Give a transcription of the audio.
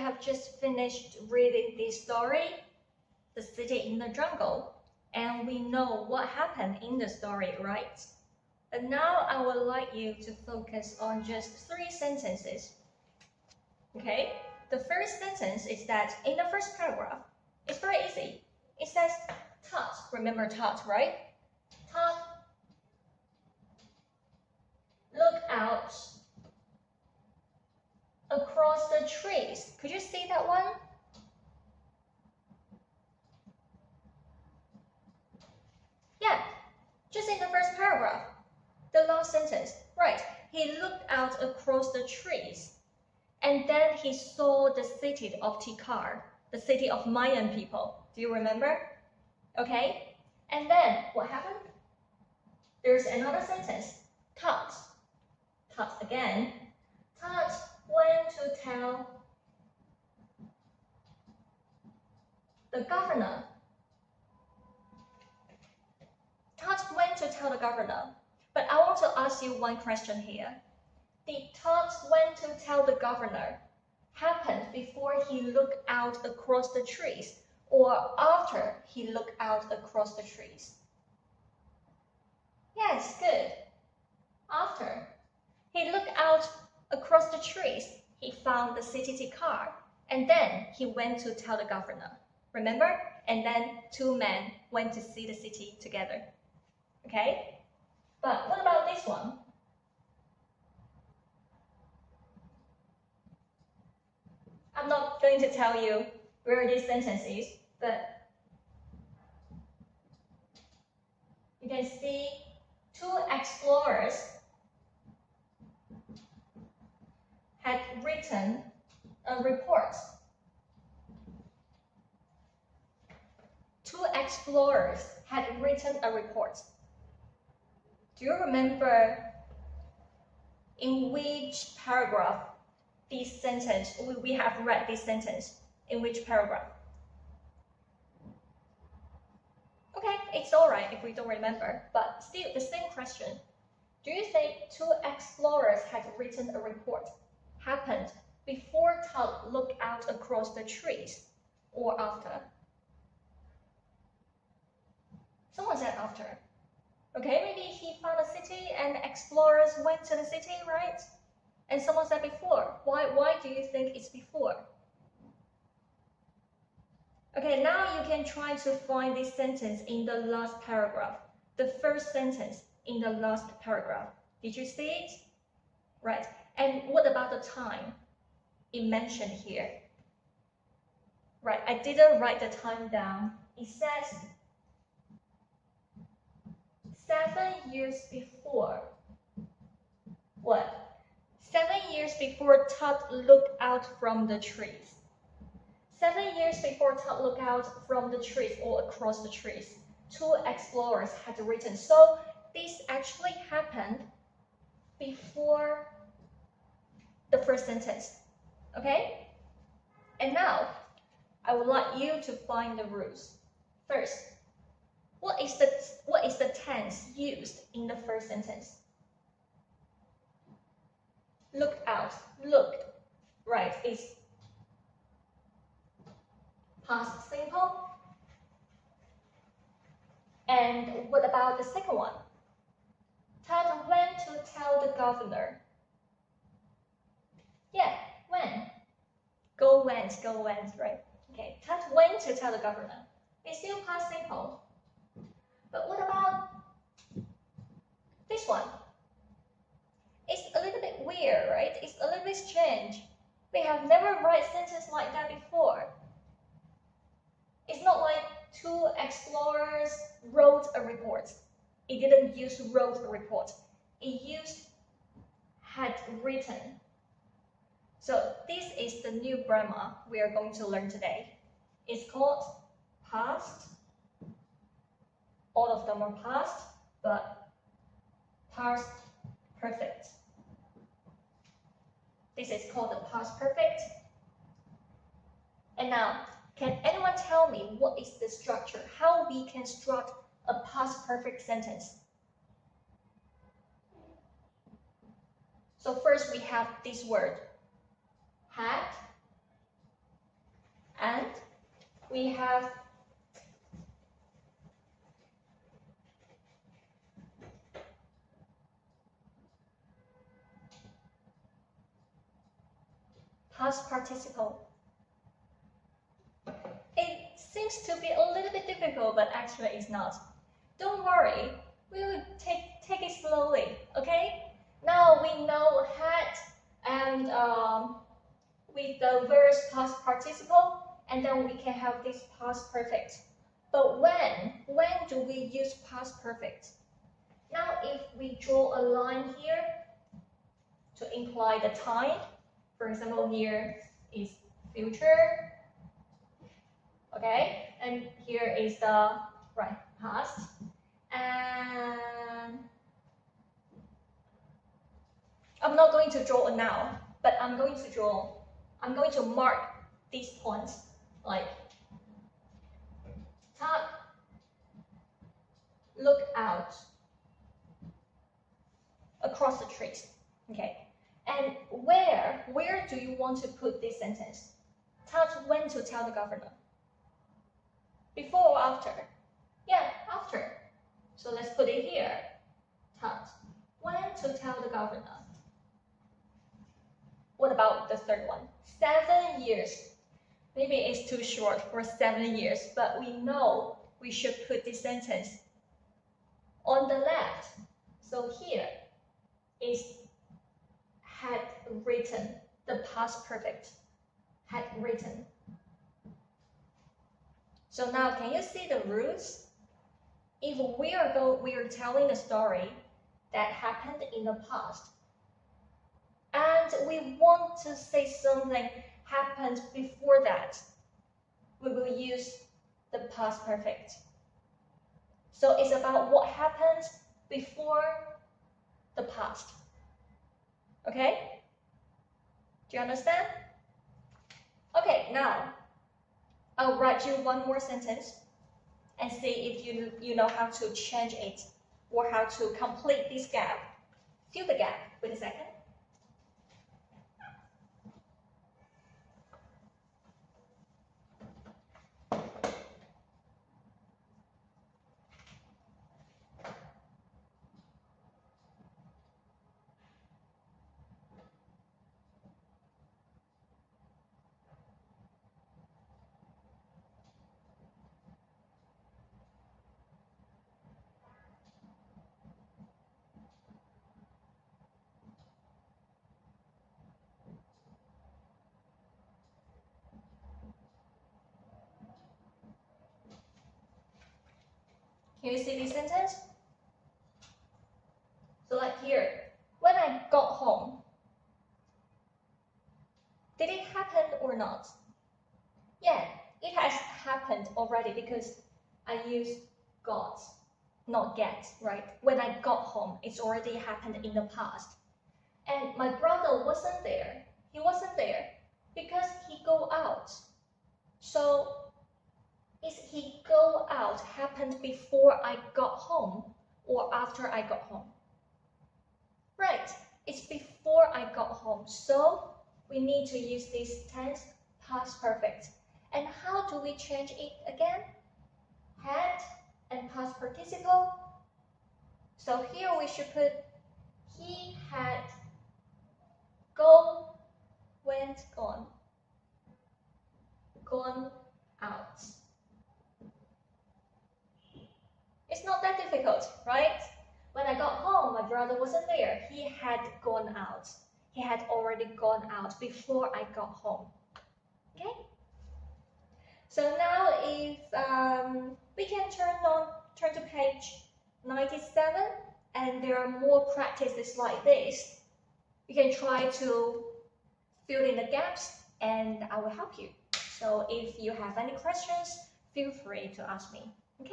have just finished reading the story, The City in the Jungle, and we know what happened in the story, right? But now I would like you to focus on just 3 sentences. Okay? The first sentence is that in the first paragraph, it's very easy. It says, Tot, remember Tot, right? Tot, look out across the trees. Could you see that one? Yeah, just in the first paragraph, the last sentence. Right, he looked out across the trees, and then he saw the city of Tikar, the city of Mayan people. Do you remember? Okay, and then what happened? There's another sentence. Tot again. Tot went to tell the governor. Tot went to tell the governor. But I want to ask you one question here. The Tot went to tell the governor happened before he looked out across the trees or after he looked out across the trees? Yes, good. After. He looked out across the trees. He found the city Tikar, and then he went to tell the governor. Remember? And then 2 men went to see the city together. Okay? But what about this one? I'm not going to tell you where this sentence is, but you can see 2 explorers had written a report. 2 explorers had written a report. Do you remember in which paragraph this sentence, we have read this sentence? In which paragraph? Okay, it's all right if we don't remember, but still the same question. Do you think 2 explorers had written a report happened before Tot looked out across the trees or after? Someone said after. Okay, maybe he found a city and explorers went to the city, right? And someone said before. Why do you think it's before? Okay, now you can try to find this sentence in the last paragraph. The first sentence in the last paragraph. Did you see it? Right. And what about the time it mentioned here? Right, I didn't write the time down. It says 7 years before. What? 7 years before Tot looked out from the trees. 7 years before Tot looked out from the trees or across the trees, 2 explorers had written. So this actually happened before the first sentence. Okay? And now I would like you to find the rules. First, what is the tense used in the first sentence? Looked out, looked, right, is past simple. And what about the second one? Tot went to tell the governor. Yeah, when? Go went, right? Okay, Tot went to tell the governor. It's still past simple. But what about this one? It's a little bit weird, right? It's a little bit strange. We have never read sentence like that before. It's not like 2 explorers wrote a report. It didn't use wrote a report. It used had written. So this is the new grammar we are going to learn today. It's called past. All of them are past, but past perfect. This is called the past perfect. And now, can anyone tell me what is the structure? How we can construct a past perfect sentence? So first we have this word, had, we have past participle. It seems to be a little bit difficult, but actually it's not. Don't worry, we will take it slowly, okay? Now we know had and with the verse past participle, and then we can have this past perfect. But when do we use past perfect? Now if we draw a line here to imply the time, for example, here is future, okay, and here is the past, and I'm not going to draw a now, but I'm going to mark these points like Todd, look out across the trees, okay. And where do you want to put this sentence? Todd went to tell the governor. Before or after? Yeah, after. So let's put it here. Todd went to tell the governor. What about the third one? 7 years. Maybe it's too short for 7 years, but we know we should put this sentence on the left. So here is had written, the past perfect, had written. So now can you see the rules? If we are telling a story that happened in the past, and we want to say something happened before that, we will use the past perfect. So it's about what happened before the past. Okay? Do you understand? Okay, now I'll write you one more sentence and see if you know how to change it or how to complete this gap. Fill the gap. Wait a second. Can you see this sentence? So like here, when I got home, did it happen or not? Yeah, it has happened already because I used got, not get, right? When I got home, it's already happened in the past. And my brother wasn't there. He wasn't there because he go out. So is he go out happened before I got home or after I got home? Right, it's before I got home. So we need to use this tense past perfect. And how do we change it again? Had and past participle. So here we should put he had went gone out. It's not that difficult, right? When I got home, my brother wasn't there. He had gone out. He had already gone out before I got home. Okay? So now if we can turn to page 97, and there are more practices like this. You can try to fill in the gaps and I will help you. So if you have any questions, feel free to ask me. Okay?